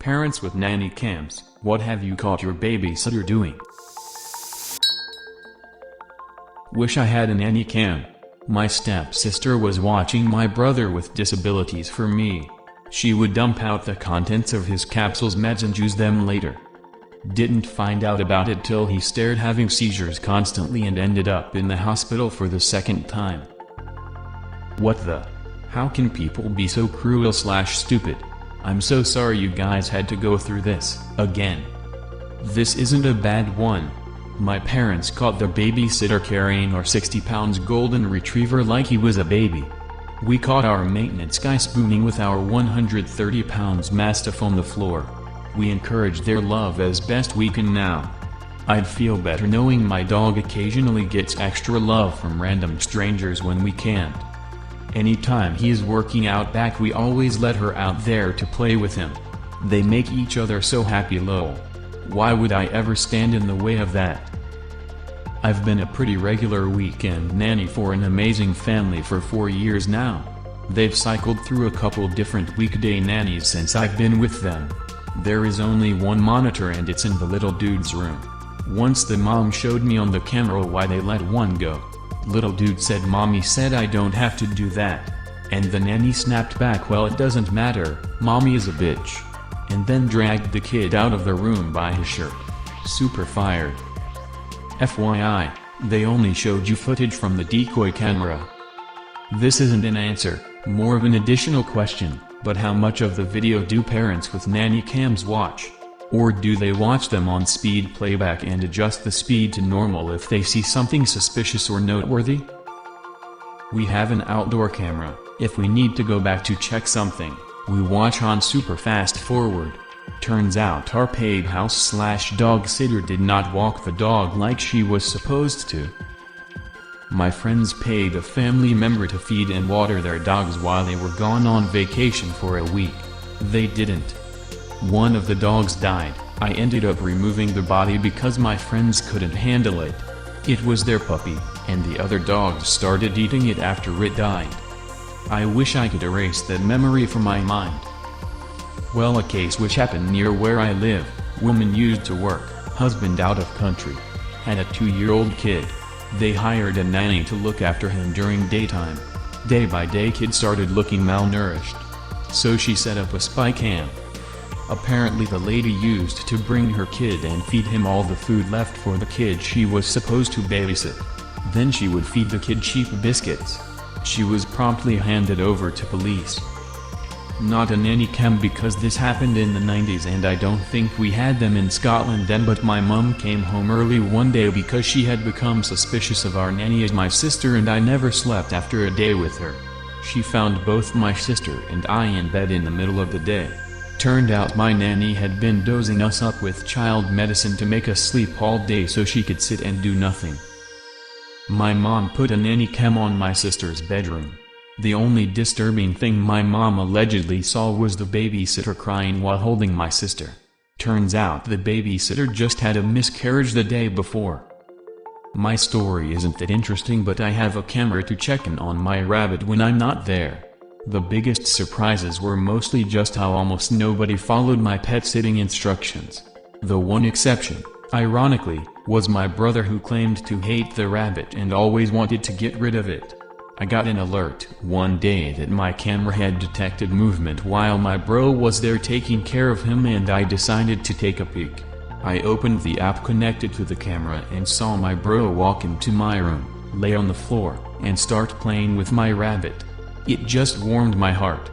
Parents with nanny cams, what have you caught your babysitter doing? Wish I had a nanny cam. My stepsister was watching my brother with disabilities for me. She would dump out the contents of his capsules meds and use them later. Didn't find out about it till he started having seizures constantly and ended up in the hospital for the second time. What the? How can people be so cruel/stupid? I'm so sorry you guys had to go through this, again. This isn't a bad one. My parents caught the babysitter carrying our 60-pound golden retriever like he was a baby. We caught our maintenance guy spooning with our 130-pound mastiff on the floor. We encourage their love as best we can now. I'd feel better knowing my dog occasionally gets extra love from random strangers when we can't. Anytime he is working out back, we always let her out there to play with him. They make each other so happy, lol. Why would I ever stand in the way of that? I've been a pretty regular weekend nanny for an amazing family for 4 years now. They've cycled through a couple different weekday nannies since I've been with them. There is only one monitor and it's in the little dude's room. Once the mom showed me on the camera why they let one go. Little dude said, "Mommy said I don't have to do that." And the nanny snapped back, "Well, it doesn't matter, mommy is a bitch." And then dragged the kid out of the room by his shirt. Super fired. FYI, they only showed you footage from the decoy camera. This isn't an answer, more of an additional question, but how much of the video do parents with nanny cams watch? Or do they watch them on speed playback and adjust the speed to normal if they see something suspicious or noteworthy? We have an outdoor camera. If we need to go back to check something, we watch on super fast forward. Turns out our paid house/dog sitter did not walk the dog like she was supposed to. My friends paid a family member to feed and water their dogs while they were gone on vacation for a week. They didn't. One of the dogs died. I ended up removing the body because my friends couldn't handle it. It was their puppy, and the other dogs started eating it after it died. I wish I could erase that memory from my mind. Well, a case which happened near where I live. Woman used to work, husband out of country. Had a 2-year-old kid. They hired a nanny to look after him during daytime. Day by day kid started looking malnourished. So she set up a spy cam. Apparently the lady used to bring her kid and feed him all the food left for the kid she was supposed to babysit. Then she would feed the kid cheap biscuits. She was promptly handed over to police. Not a nanny cam because this happened in the 90s and I don't think we had them in Scotland then, but my mum came home early one day because she had become suspicious of our nanny as my sister, and I never slept after a day with her. She found both my sister and I in bed in the middle of the day. Turned out my nanny had been dosing us up with child medicine to make us sleep all day so she could sit and do nothing. My mom put a nanny cam on my sister's bedroom. The only disturbing thing my mom allegedly saw was the babysitter crying while holding my sister. Turns out the babysitter just had a miscarriage the day before. My story isn't that interesting, but I have a camera to check in on my rabbit when I'm not there. The biggest surprises were mostly just how almost nobody followed my pet sitting instructions. The one exception, ironically, was my brother, who claimed to hate the rabbit and always wanted to get rid of it. I got an alert one day that my camera had detected movement while my bro was there taking care of him, and I decided to take a peek. I opened the app connected to the camera and saw my bro walk into my room, lay on the floor, and start playing with my rabbit. It just warmed my heart.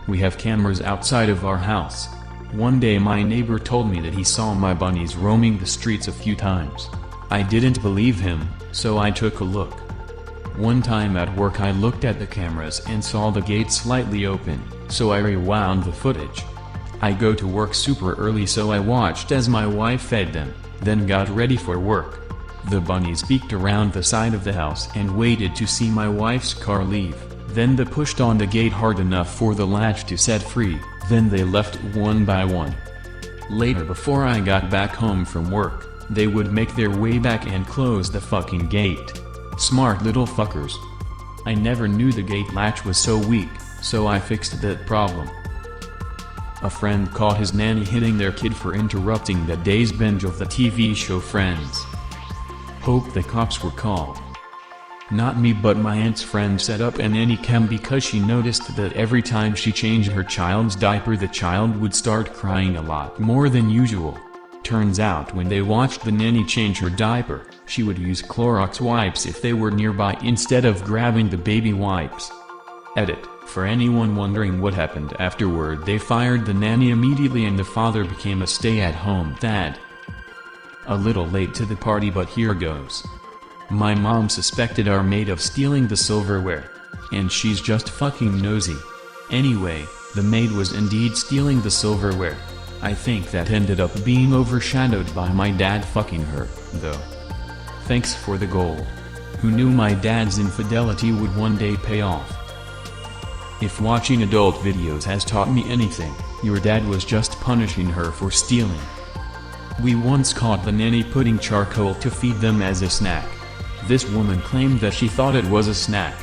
We have cameras outside of our house. One day my neighbor told me that he saw my bunnies roaming the streets a few times. I didn't believe him, so I took a look. One time at work I looked at the cameras and saw the gate slightly open, so I rewound the footage. I go to work super early, so I watched as my wife fed them, then got ready for work. The bunnies peeked around the side of the house and waited to see my wife's car leave. Then they pushed on the gate hard enough for the latch to set free, then they left one by one. Later, before I got back home from work, they would make their way back and close the fucking gate. Smart little fuckers. I never knew the gate latch was so weak, so I fixed that problem. A friend caught his nanny hitting their kid for interrupting that day's binge of the TV show Friends. Hope the cops were called. Not me, but my aunt's friend set up a nanny cam because she noticed that every time she changed her child's diaper the child would start crying a lot more than usual. Turns out when they watched the nanny change her diaper, she would use Clorox wipes if they were nearby instead of grabbing the baby wipes. Edit. For anyone wondering what happened afterward, they fired the nanny immediately and the father became a stay-at-home dad. A little late to the party, but here goes. My mom suspected our maid of stealing the silverware. And she's just fucking nosy. Anyway, the maid was indeed stealing the silverware. I think that ended up being overshadowed by my dad fucking her, though. Thanks for the gold. Who knew my dad's infidelity would one day pay off? If watching adult videos has taught me anything, your dad was just punishing her for stealing. We once caught the nanny putting charcoal to feed them as a snack. This woman claimed that she thought it was a snack.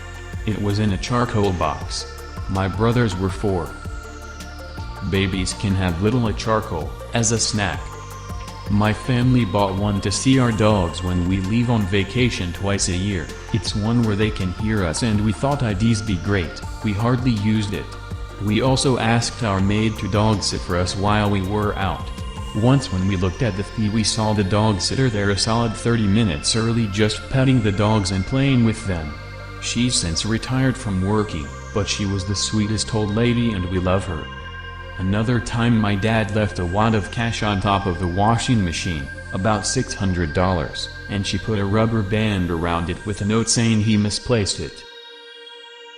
It was in a charcoal box. My brothers were 4. Babies can have little charcoal as a snack. My family bought one to see our dogs when we leave on vacation twice a year. It's one where they can hear us and we thought IDs be great. We hardly used it. We also asked our maid to dog sit for us while we were out. Once when we looked at the feed we saw the dog sitter there a solid 30 minutes early just petting the dogs and playing with them. She's since retired from working, but she was the sweetest old lady and we love her. Another time my dad left a wad of cash on top of the washing machine, about $600, and she put a rubber band around it with a note saying he misplaced it.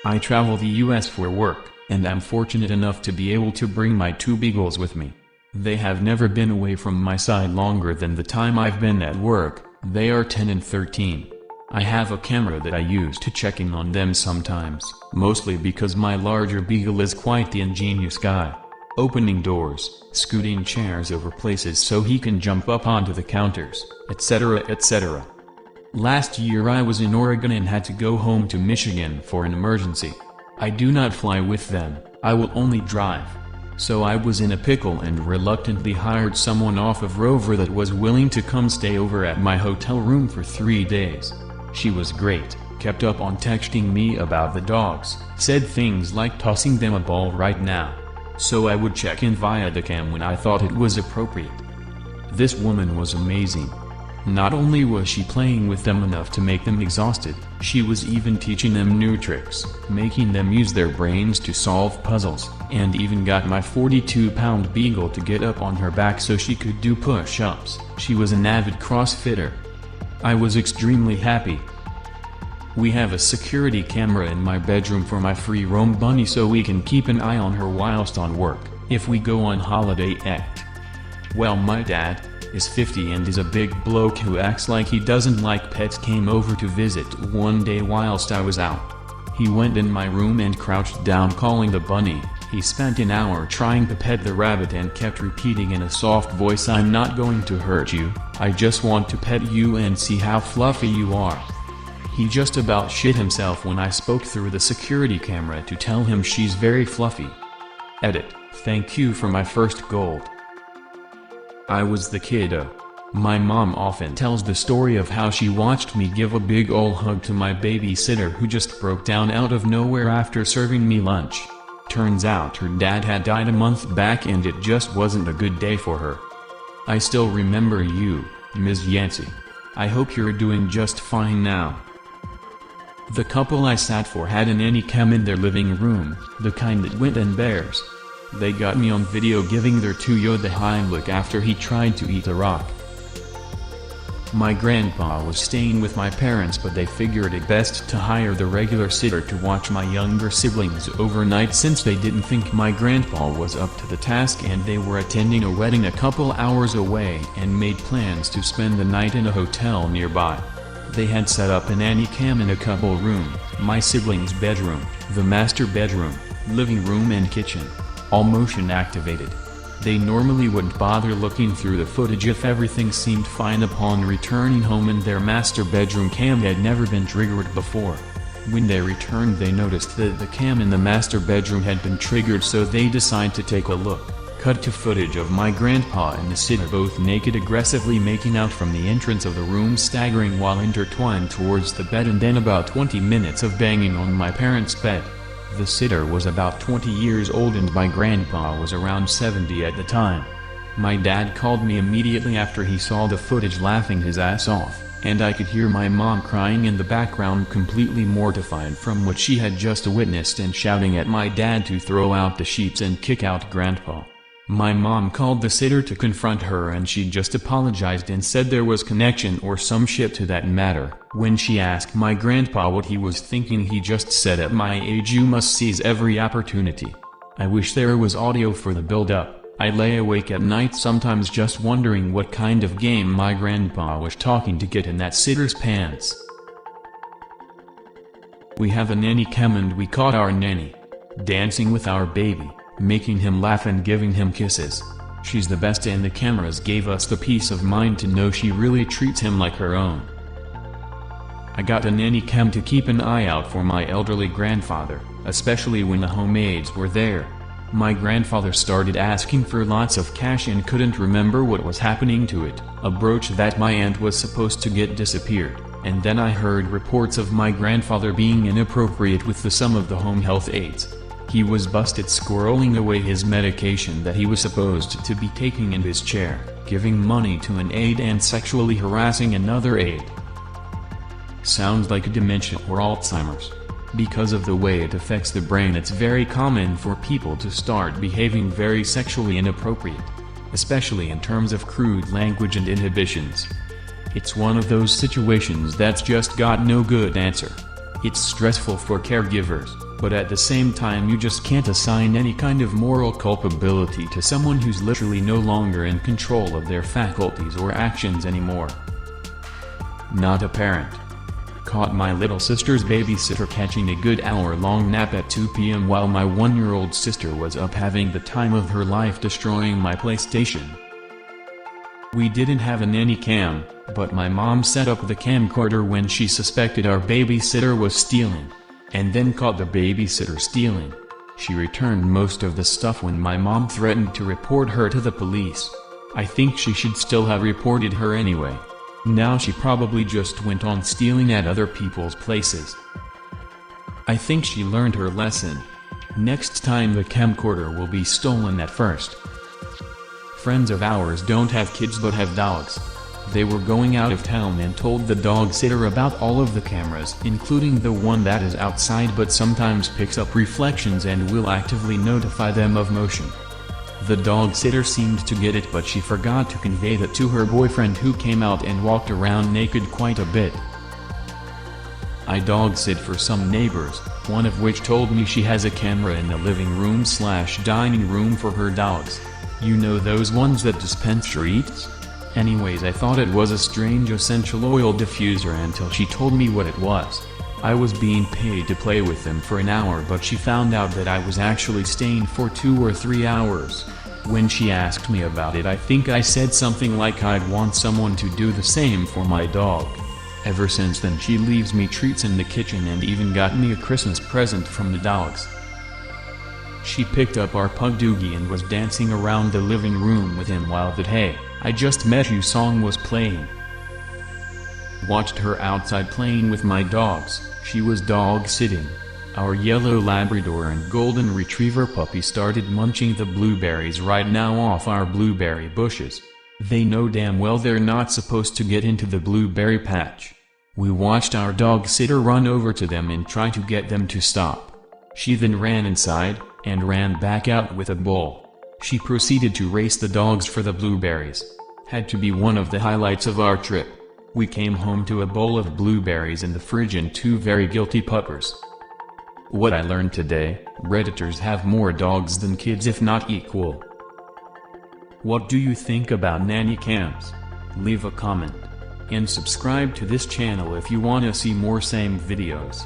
I travel the US for work, and I'm fortunate enough to be able to bring my 2 beagles with me. They have never been away from my side longer than the time I've been at work. They are 10 and 13. I have a camera that I use to checking on them sometimes, mostly because my larger beagle is quite the ingenious guy. Opening doors, scooting chairs over places so he can jump up onto the counters, etc. etc. Last year I was in Oregon and had to go home to Michigan for an emergency. I do not fly with them, I will only drive. So I was in a pickle and reluctantly hired someone off of Rover that was willing to come stay over at my hotel room for 3 days. She was great, kept up on texting me about the dogs, said things like tossing them a ball right now. So I would check in via the cam when I thought it was appropriate. This woman was amazing. Not only was she playing with them enough to make them exhausted, she was even teaching them new tricks, making them use their brains to solve puzzles, and even got my 42-pound beagle to get up on her back so she could do push-ups. She was an avid CrossFitter. I was extremely happy. We have a security camera in my bedroom for my free roam bunny so we can keep an eye on her whilst on work, if we go on holiday act. Well, my dad is 50 and is a big bloke who acts like he doesn't like pets. Came over to visit one day whilst I was out. He went in my room and crouched down calling the bunny. He spent an hour trying to pet the rabbit and kept repeating in a soft voice, "I'm not going to hurt you, I just want to pet you and see how fluffy you are." He just about shit himself when I spoke through the security camera to tell him she's very fluffy. Edit. Thank you for my first gold. I was the kiddo. My mom often tells the story of how she watched me give a big ol' hug to my babysitter who just broke down out of nowhere after serving me lunch. Turns out her dad had died a month back and it just wasn't a good day for her. I still remember you, Ms. Yancey. I hope you're doing just fine now. The couple I sat for had a nanny cam in their living room, the kind that went in bears. They got me on video giving their 2-year-old the Heimlich after he tried to eat a rock. My grandpa was staying with my parents, but they figured it best to hire the regular sitter to watch my younger siblings overnight since they didn't think my grandpa was up to the task and they were attending a wedding a couple hours away and made plans to spend the night in a hotel nearby. They had set up a nanny cam in a couple room, my siblings' bedroom, the master bedroom, living room and kitchen, all motion activated. They normally wouldn't bother looking through the footage if everything seemed fine upon returning home, and their master bedroom cam had never been triggered before. When they returned they noticed that the cam in the master bedroom had been triggered, so they decided to take a look. cut to footage of my grandpa and the sitter both naked, aggressively making out from the entrance of the room, staggering while intertwined towards the bed, and then about 20 minutes of banging on my parents' bed. The sitter was about 20 years old and my grandpa was around 70 at the time. My dad called me immediately after he saw the footage, laughing his ass off, and I could hear my mom crying in the background, completely mortified from what she had just witnessed and shouting at my dad to throw out the sheets and kick out grandpa. My mom called the sitter to confront her and she just apologized and said there was connection or some shit to that matter. When she asked my grandpa what he was thinking, he just said, "At my age you must seize every opportunity." I wish there was audio for the build-up. I lay awake at night sometimes just wondering what kind of game my grandpa was talking to get in that sitter's pants. We have a nanny cam and we caught our nanny dancing with our baby, making him laugh and giving him kisses. She's the best, and the cameras gave us the peace of mind to know she really treats him like her own. I got a nanny cam to keep an eye out for my elderly grandfather, especially when the homemaids were there. My grandfather started asking for lots of cash and couldn't remember what was happening to it. A brooch that my aunt was supposed to get disappeared, and then I heard reports of my grandfather being inappropriate with some of the home health aides. He was busted squirreling away his medication that he was supposed to be taking in his chair, giving money to an aide and sexually harassing another aide. Sounds like dementia or Alzheimer's. Because of the way it affects the brain, it's very common for people to start behaving very sexually inappropriate, especially in terms of crude language and inhibitions. It's one of those situations that's just got no good answer. It's stressful for caregivers, but at the same time you just can't assign any kind of moral culpability to someone who's literally no longer in control of their faculties or actions anymore. Not a parent. Caught my little sister's babysitter catching a good hour-long nap at 2 p.m. while my 1-year-old sister was up having the time of her life destroying my PlayStation. We didn't have a nanny cam, but my mom set up the camcorder when she suspected our babysitter was stealing, and then caught the babysitter stealing. She returned most of the stuff when my mom threatened to report her to the police. I think she should still have reported her anyway. Now she probably just went on stealing at other people's places. I think she learned her lesson. Next time the camcorder will be stolen at first. Friends of ours don't have kids but have dogs. They were going out of town and told the dog sitter about all of the cameras, including the one that is outside but sometimes picks up reflections and will actively notify them of motion. The dog sitter seemed to get it, but she forgot to convey that to her boyfriend, who came out and walked around naked quite a bit. I dog sit for some neighbors, one of which told me she has a camera in the living room/dining room for her dogs. You know those ones that dispense treats? Anyways, I thought it was a strange essential oil diffuser until she told me what it was. I was being paid to play with them for an hour, but she found out that I was actually staying for 2 or 3 hours. When she asked me about it, I think I said something like I'd want someone to do the same for my dog. Ever since then she leaves me treats in the kitchen and even got me a Christmas present from the dogs. She picked up our pug Doogie and was dancing around the living room with him while that "Hey, I Just Met You" song was playing. Watched her outside playing with my dogs. She was dog sitting. Our yellow Labrador and golden retriever puppy started munching the blueberries right now off our blueberry bushes. They know damn well they're not supposed to get into the blueberry patch. We watched our dog sitter run over to them and try to get them to stop. She then ran inside, and ran back out with a bowl. She proceeded to race the dogs for the blueberries. Had to be one of the highlights of our trip. We came home to a bowl of blueberries in the fridge and 2 very guilty puppers. What I learned today: Redditors have more dogs than kids, if not equal. What do you think about nanny cams? Leave a comment. And subscribe to this channel if you wanna see more same videos.